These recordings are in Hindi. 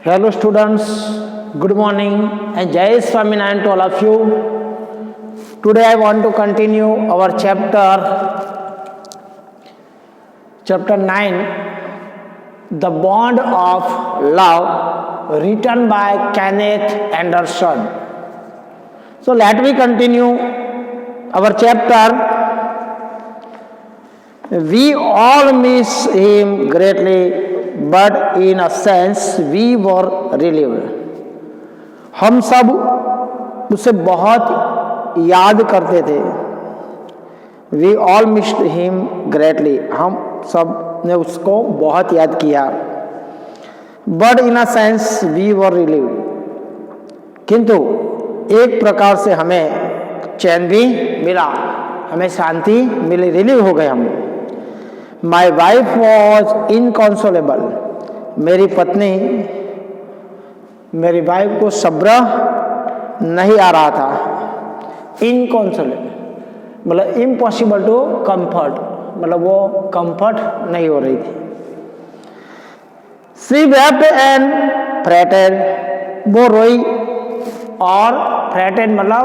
Hello students, good morning and Jai Swaminarayan to all of you. Today I want to continue our chapter 9, The Bond of Love, written by Kenneth Anderson. So let me continue our chapter. We all miss him greatly, but in a sense we were relieved. हम सब उसे बहुत याद करते थे. We all missed him greatly. हम सब ने उसको बहुत याद किया. But in a sense we were relieved. किंतु एक प्रकार से हमें चैन भी मिला, हमें शांति मिली, रिलीव हो गए हम. My wife was inconsolable. मेरी पत्नी, मेरी वाइफ को सब्र नहीं आ रहा था. Inconsolable मतलब impossible to comfort, मतलब वो कंफर्ट नहीं हो रही थी. She wept and fretted. वो रोई और fretted मतलब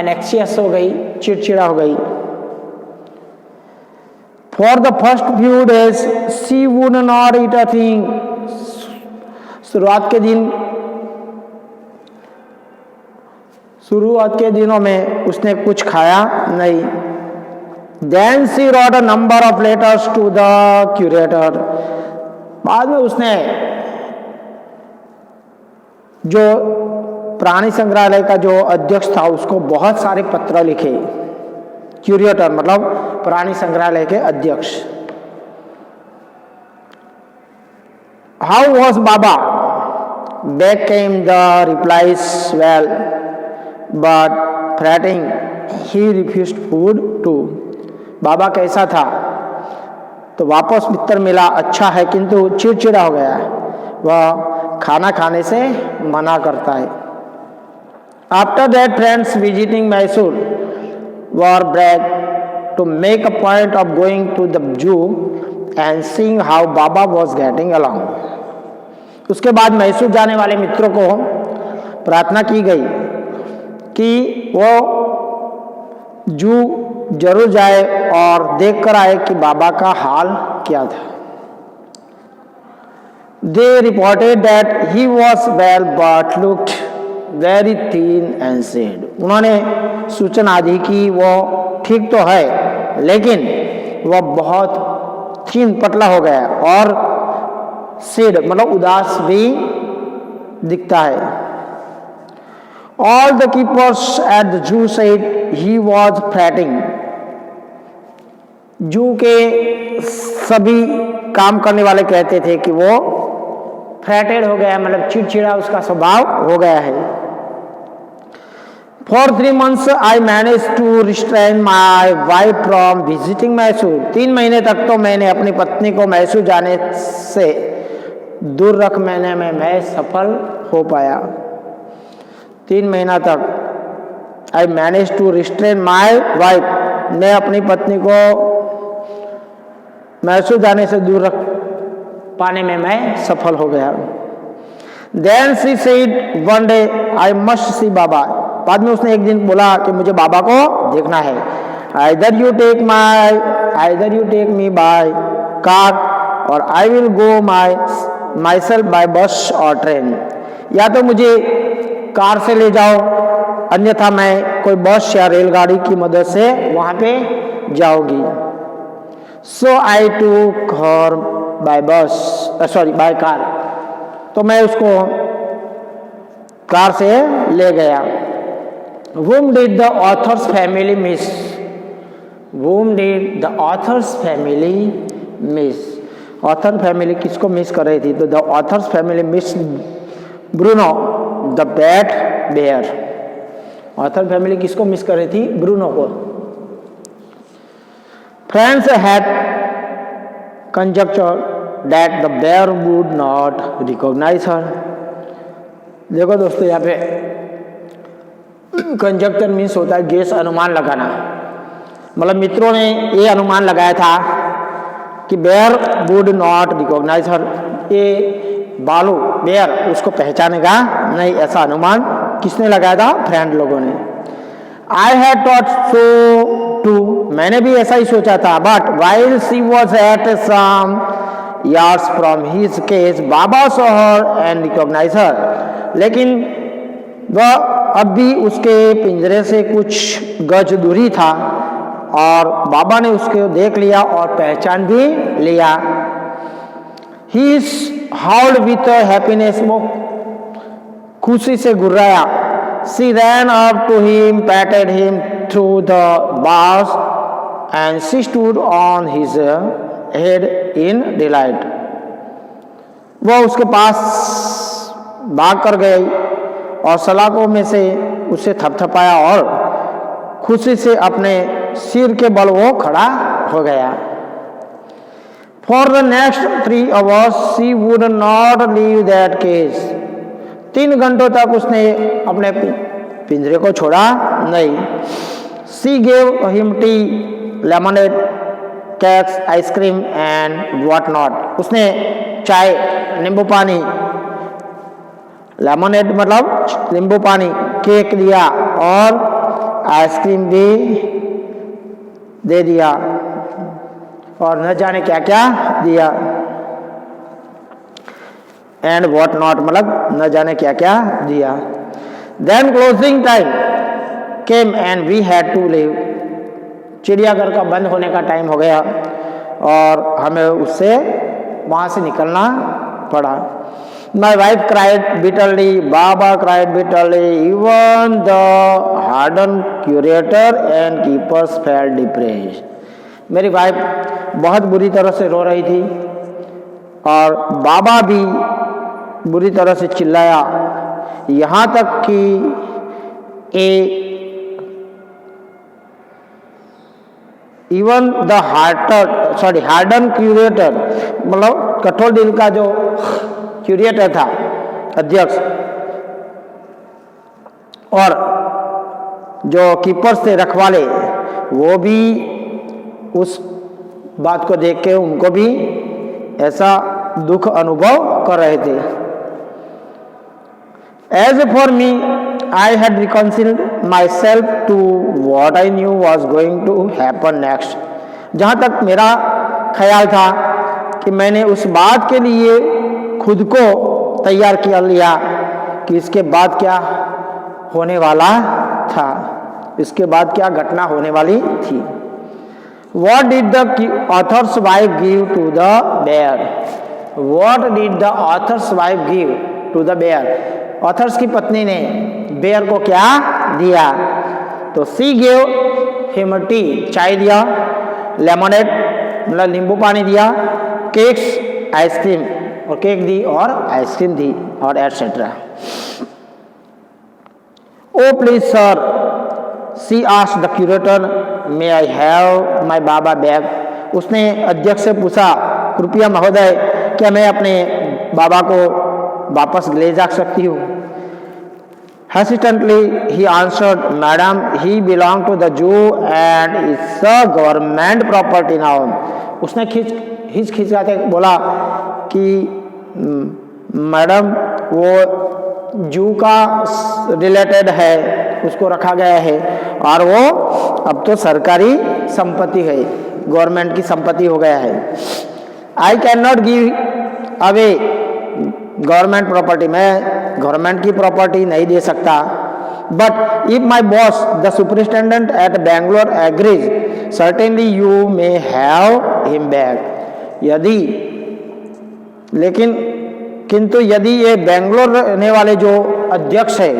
anxious हो गई, चिड़चिड़ा हो गई. For the first few days, she would not eat a thing. शुरुआत के दिनों में उसने कुछ खाया नहीं. Then she wrote a number of letters to the curator. बाद में उसने जो प्राणी संग्रहालय का जो अध्यक्ष था उसको बहुत सारे पत्र लिखे. क्यूरेटर मतलब प्राणी संग्रहालय के अध्यक्ष. How was Baba? Back came the replies. Well, but fretting, he refused food too. बाबा कैसा था? तो वापस उत्तर मिला, अच्छा है किंतु चिड़चिड़ा हो गया है. वह खाना खाने से मना करता है. After that, friends visiting Mysore were begged to make a point of going to the zoo and seeing how Baba was getting along. उसके बाद मैसूर जाने वाले मित्रों को प्रार्थना की गई कि वो जू जरूर जाए और देख कर आए कि बाबा का हाल क्या था. They reported that he was well but looked very thin and sad. उन्होंने सूचना दी कि वो ठीक तो है लेकिन वह बहुत थीन पतला हो गया और सेड मतलब उदास भी दिखता है. All the keepers at the zoo said he was fretting. जू के सभी काम करने वाले कहते थे कि वो फ्रैटेड हो गया है, मतलब चिड़चिड़ा उसका स्वभाव हो गया है. For 3 months I managed to restrain my wife from visiting Mysore. 3 महीने तक तो मैंने अपनी पत्नी को मैसूर जाने से दूर रखने में मैं सफल हो पाया. 3 महीना तक I managed to restrain my wife. मैं अपनी पत्नी को मैसूर जाने से दूर रख पाने में मैं सफल हो गया. Then she said one day I must see Baba. बाद में उसने एक दिन बोला कि मुझे बाबा को देखना है. Either you take me by car or I will go myself by bus or train. या तो मुझे कार से ले जाओ अन्यथा मैं कोई बस या रेलगाड़ी की मदद से वहां पे जाऊंगी. So I took her by car. तो मैं उसको कार से ले गया. Whom did the author's family miss? Whom did the author's family miss? Author family किसको मिस कर रही थी? तो the author's family miss Bruno, the pet bear. Author family किसको मिस कर रही थी? ब्रूनो को. Friends had conjectured that the bear would not recognize her. देखो दोस्तों यहाँ पे कंजक्टर मीन्स होता है गेस, अनुमान लगाना. मतलब मित्रों ने ये अनुमान लगाया था कि बेयर वुड नॉट रिकॉग्नाइज हर. ये बालू बेयर उसको पहचानेगा नहीं, ऐसा अनुमान किसने लगाया था? फ्रेंड लोगों ने। I had thought so too, मैंने भी ऐसा ही सोचा था। But while she was at some yards from his cage, Baba saw her and recognized her, लेकिन वह अब भी उसके पिंजरे से कुछ गज दूरी था और बाबा ने उसको देख लिया और पहचान भी लिया। He howled with happiness, वो खुशी से गुर्राया। She ran up to him, patted him through the bars and she stood on his head in delight. वो उसके पास भाग कर गई और सलाखों में से उसे थपथपाया और खुशी से अपने सिर के बल वो खड़ा हो गया। For the next 3 hours she would not leave that cage. 3 घंटों तक उसने अपने पिंजरे को छोड़ा नहीं। She gave him tea, lemonade, cakes, ice cream and what not. उसने चाय, नींबू पानी, लेमनेड मतलब नींबू पानी, केक दिया और आइसक्रीम भी दे दिया और न जाने क्या क्या दिया। एंड व्हाट नॉट मतलब न जाने क्या क्या दिया। Then closing time came and we had to leave, चिड़ियाघर का बंद होने का टाइम हो गया और हमें उससे वहाँ से निकलना पड़ा। My wife cried bitterly, Baba cried bitterly, even the hardened curator and keepers felt depressed. मेरी वाइफ बहुत बुरी तरह से रो रही थी और बाबा भी बुरी तरह से चिल्लाया, यहाँ तक कि इवन द हार्डन क्यूरेटर मतलब कठोर दिल का जो क्यूरेटर था, अध्यक्ष, और जो कीपर्स थे, रखवाले, वो भी उस बात को देख के उनको भी ऐसा दुख अनुभव कर रहे थे। As for me, I had reconciled myself to what I knew was going to happen next. जहाँ तक मेरा ख्याल था कि मैंने उस बात के लिए खुद को तैयार कर लिया कि इसके बाद क्या होने वाला था, इसके बाद क्या घटना होने वाली थी। What did the author's wife give to the bear? What did the author's wife give to the bear? Authors की पत्नी ने बेयर को क्या दिया? तो सी गेव हिम टी, चाय दिया, लेमनेड मतलब नींबू पानी दिया, केक्स आइसक्रीम और केक दी और आइसक्रीम दी और etcetera. Oh please sir, she asked the curator, may I have my Baba bag. उसने अध्यक्ष से पूछा, कृपया महोदय क्या मैं अपने बाबा को वापस ले जा सकती हूँ? Hesitantly he answered, Madam, he belonged to the Jew and is a government property now. उसने खिंचाते बोला कि मैडम वो जू का रिलेटेड है, उसको रखा गया है और वो अब तो सरकारी संपत्ति है, गवर्नमेंट की संपत्ति हो गया है। I cannot give away government property, मैं गवर्नमेंट की प्रॉपर्टी नहीं दे सकता। But if my boss the superintendent at Bangalore agrees, certainly you may have him back. यदि लेकिन किंतु यदि ये बेंगलोर रहने वाले जो अध्यक्ष है,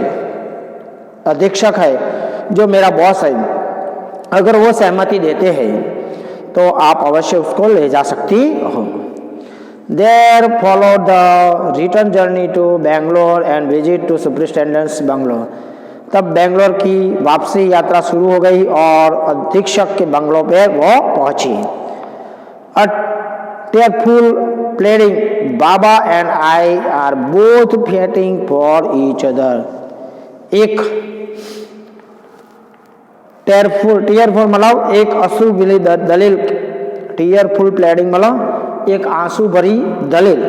अधीक्षक है, जो मेरा बॉस है, अगर वो सहमति देते हैं तो आप अवश्य उसको ले जा सकती हो। There followed the return journey to Bangalore and visit to Superintendent's Bungalow. तब बेंगलोर की वापसी यात्रा शुरू हो गई और अधीक्षक के बंगलों पे वो पहुंची। A tearful pleading, Baba and I are both fighting for each other. एक tearful मतलब एक अश्रु भरी दलील, tearful pleading मतलब एक आंसू भरी दलील।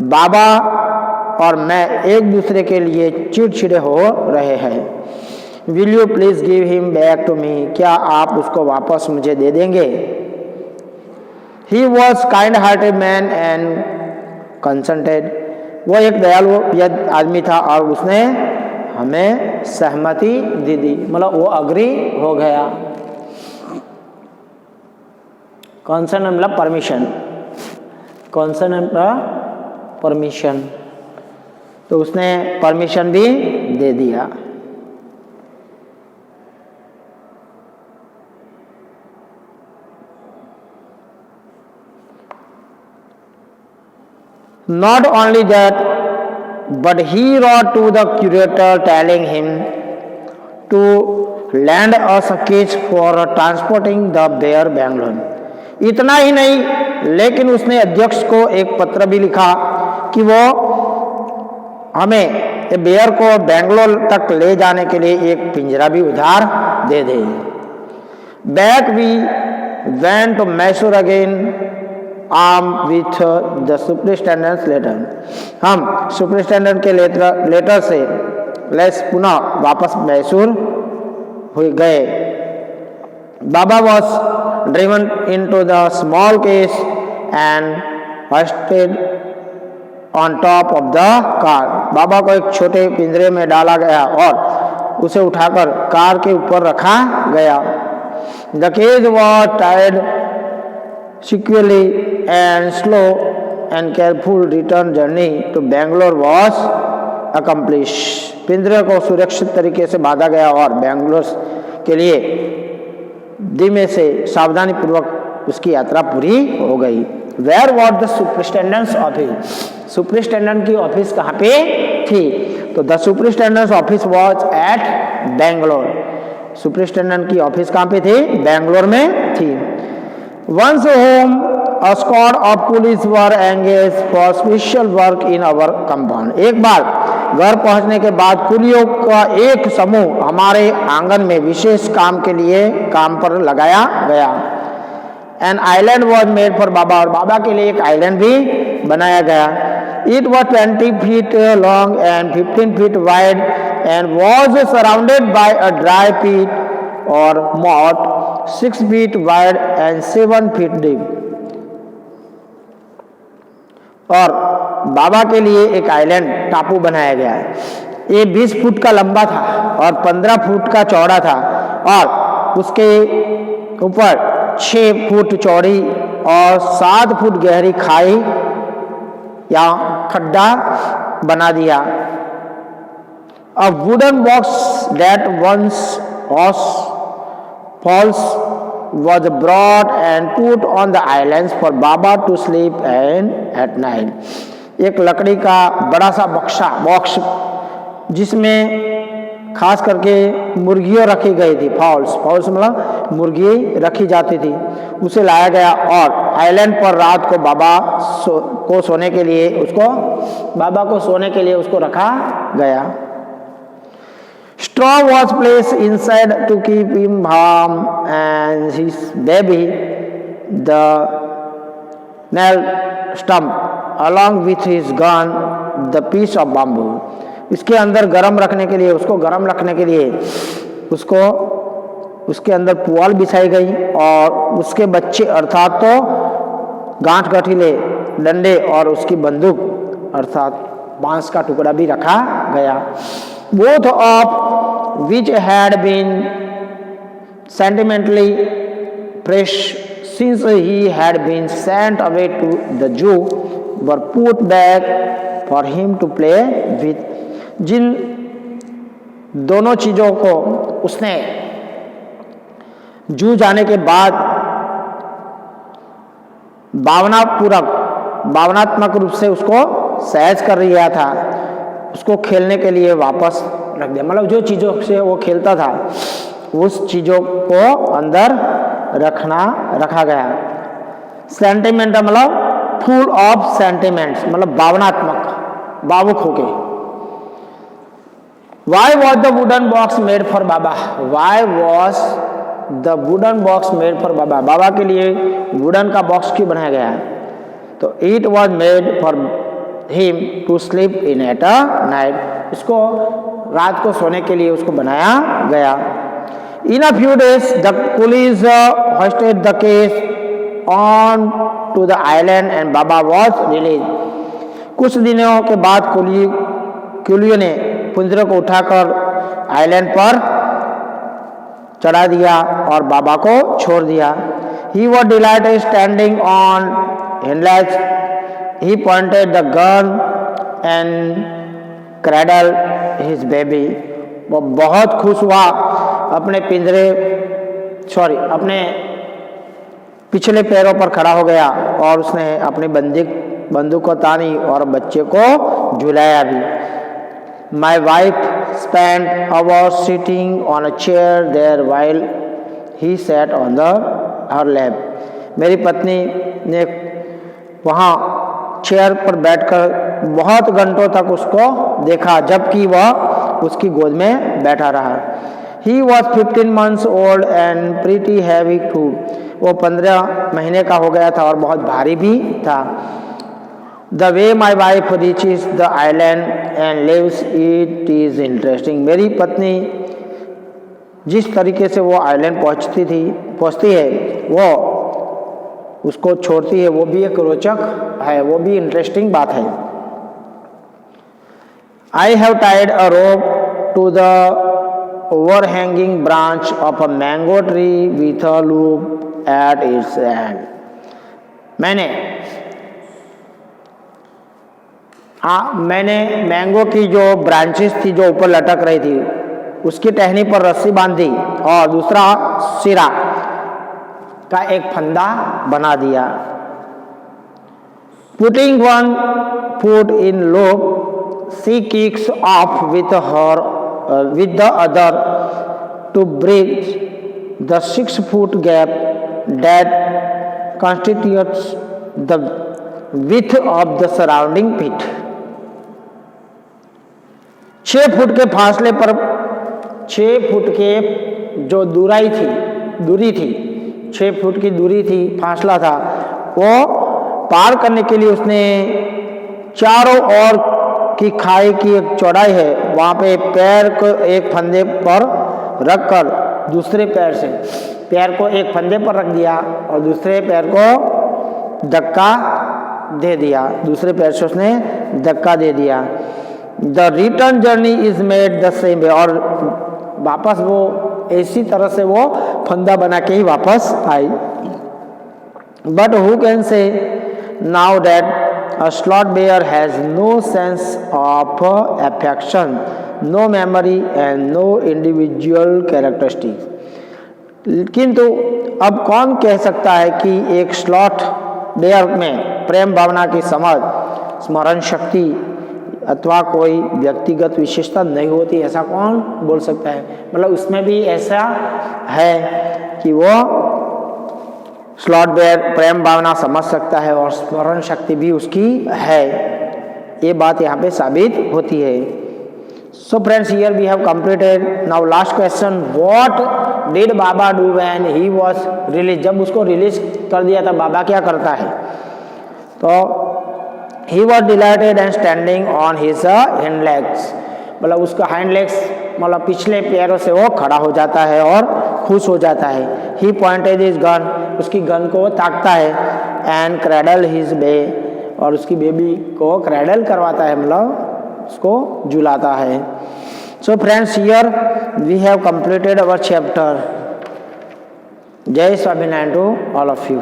बाबा और मैं एक दूसरे के लिए चिड़चिड़े हो रहे हैं। Will you please give him back to me, क्या आप उसको वापस मुझे दे देंगे? He was kind hearted man and consented, वो एक दयालु आदमी था और उसने हमें सहमति दे दी, मतलब वो अग्री हो गया। कंसेंट मतलब परमिशन, कंसेंट मतलब परमिशन, तो उसने परमिशन भी दे दिया। Not only that, but he wrote to the curator telling him to lend us a sketch for transporting the bear Bangalore. इतना ही नहीं, लेकिन उसने अध्यक्ष को एक पत्र भी लिखा कि वो हमें बेयर को बेंगलोर तक ले जाने के लिए एक पिंजरा भी उधार दे दे। Back we went to Mysore again armed with the superintendent's letter. हम सुपरिटेंडेंट के लेटर से लेस पुनः वापस मैसूर हो गए। बाबा was driven into the small case and hoisted on top of the car. बाबा को एक छोटे पिंजरे में डाला गया और उसे उठाकर कार के ऊपर रखा गया। The cage was tied securely and slow and careful return journey to Bangalore was accomplished. पिंजरे को सुरक्षित तरीके से बांधा गया और बेंगलोर के लिए धीमे से सावधानी पूर्वक उसकी यात्रा पूरी हो गई। Where was the superintendent's office? Superintendent की ऑफिस कहाँ पे थी? तो the superintendents office was at Bangalore. Superintendent की ऑफिस कहाँ पे थी? बेंगलोर में थी। Once home, a squad of police were engaged for special work in our compound. एक बार घर पहुंचने के बाद पुलियों का एक समूह हमारे आंगन में विशेष काम के लिए काम पर लगाया गया। An island was made for बाबा, और बाबा के लिए एक आइलैंड भी बनाया गया। It was 20 feet long and 15 feet wide and was surrounded by a dry pit or moat 6 feet wide and 7 feet deep. और बाबा के लिए एक आइलैंड टापू बनाया गया है। ये 20 फुट का लंबा था और 15 फुट का चौड़ा था और उसके ऊपर 6 फुट चौड़ी और 7 फुट गहरी खाई या खड्डा बना दिया। A wooden box that once was false was brought and put on the islands for Baba to sleep in at night. एक लकड़ी का बड़ा सा बॉक्स जिसमें खास करके मुर्गियाँ रखी गई थी, फॉल्स मतलब मुर्गी रखी जाती थी, उसे लाया गया और आइलैंड पर रात को बाबा को सोने के लिए उसको रखा गया। Straw was placed inside to keep him warm and his baby, the nail stump, along with his gun, the piece of bamboo. इसके अंदर गरम रखने के लिए उसके अंदर पुआल बिछाई गई और उसके बच्चे अर्थात तो गांठ गठीले डंडे और उसकी बंदूक अर्थात बांस का टुकड़ा भी रखा गया। Both of which had been sentimentally precious since he had been sent away to the zoo were put back for him to play with. जिन दोनों चीजों को उसने जू जाने के बाद भावनात्मक रूप से उसको सहज कर लिया था, उसको खेलने के लिए वापस रख दिया। मतलब जो चीज़ों से वो खेलता था उस चीज़ों को अंदर रखा गया। सेंटिमेंट मतलब फुल ऑफ सेंटिमेंट्स, मतलब भावुक होके। Why was the wooden box made for Baba? Why was the wooden box made for Baba? बाबा के लिए वुडन का बॉक्स क्यों बनाया गया है? तो it was made for him to sleep in at a night. इसको रात को सोने के लिए उसको बनाया गया. In a few days, the coolies hoisted the case on to the island and Baba was released. कुछ दिनों के बाद कुलियों ने पिंजरे को उठाकर आइलैंड पर चढ़ा दिया और बाबा को छोड़ दिया. He was delighted standing on hindlegs. He pointed the gun and cradled his baby. वो बहुत खुश हुआ, अपने अपने पिछले पैरों पर खड़ा हो गया और उसने अपनी बंदूक को तानी और बच्चे को झुलाया भी. My wife spent hours sitting on a chair there while he sat on her lap. मेरी पत्नी ने वहाँ चेयर पर बैठकर बहुत घंटों तक उसको देखा जबकि वह उसकी गोद में बैठा रहा. He was 15 months old and pretty heavy too. वो 15 महीने का हो गया था और बहुत भारी भी था. The way my wife reaches the island and leaves it is interesting. मेरी पत्नी जिस तरीके से वो आइलैंड पहुँचती है वो उसको छोड़ती है, वो भी एक रोचक है, वो भी इंटरेस्टिंग बात है. I have tied a rope to the overhanging branch of a mango tree with a loop at its end. मैंने मैंगो की जो ब्रांचेस थी जो ऊपर लटक रही थी उसकी टहनी पर रस्सी बांधी और दूसरा सिरा का एक फंदा बना दिया. Putting one foot in loop, she kicks off with the other to bridge the 6-foot gap that constitutes the width of the surrounding pit. 6 foot के फासले पर 6 फुट के जो दूरी थी 6 फुट की दूरी थी, फासला था, वो पार करने के लिए उसने चारों ओर की खाई की एक चौड़ाई है वहाँ पे पैर को एक फंदे पर रखकर दूसरे पैर को एक फंदे पर रख दिया और दूसरे पैर को धक्का दे दिया. दूसरे पैर से उसने धक्का दे दिया. The return journey is made the same way. और वापस वो ऐसी तरह से वो फंदा बना के ही वापस आई. But who can say now that a sloth bear has no sense of affection, no memory and no individual characteristics. किंतु अब कौन कह सकता है कि एक स्लॉथ बेयर में प्रेम भावना की समझ, स्मरण शक्ति अथवा कोई व्यक्तिगत विशेषता नहीं होती, ऐसा कौन बोल सकता है? मतलब उसमें भी ऐसा है कि वो स्लॉथ बेयर प्रेम भावना समझ सकता है और स्मरण शक्ति भी उसकी है. ये बात यहाँ पे साबित होती है. So friends, here we have completed. Now last question, what did Baba do when he was release? जब उसको रिलीज कर दिया था बाबा क्या करता है? तो he was delighted and standing on his hand legs. मतलब उसका हैंड लेग्स मतलब पिछले पैरों से वो खड़ा हो जाता है और खुश हो जाता है. ही पॉइंटेड हिज गन, उसकी गन को वो ताकता है. एंड क्रैडल हिज बे, और उसकी बेबी को क्रैडल करवाता है, मतलब उसको झुलाता है. So friends, here we have completed our chapter. जय Swaminarayan to all of you.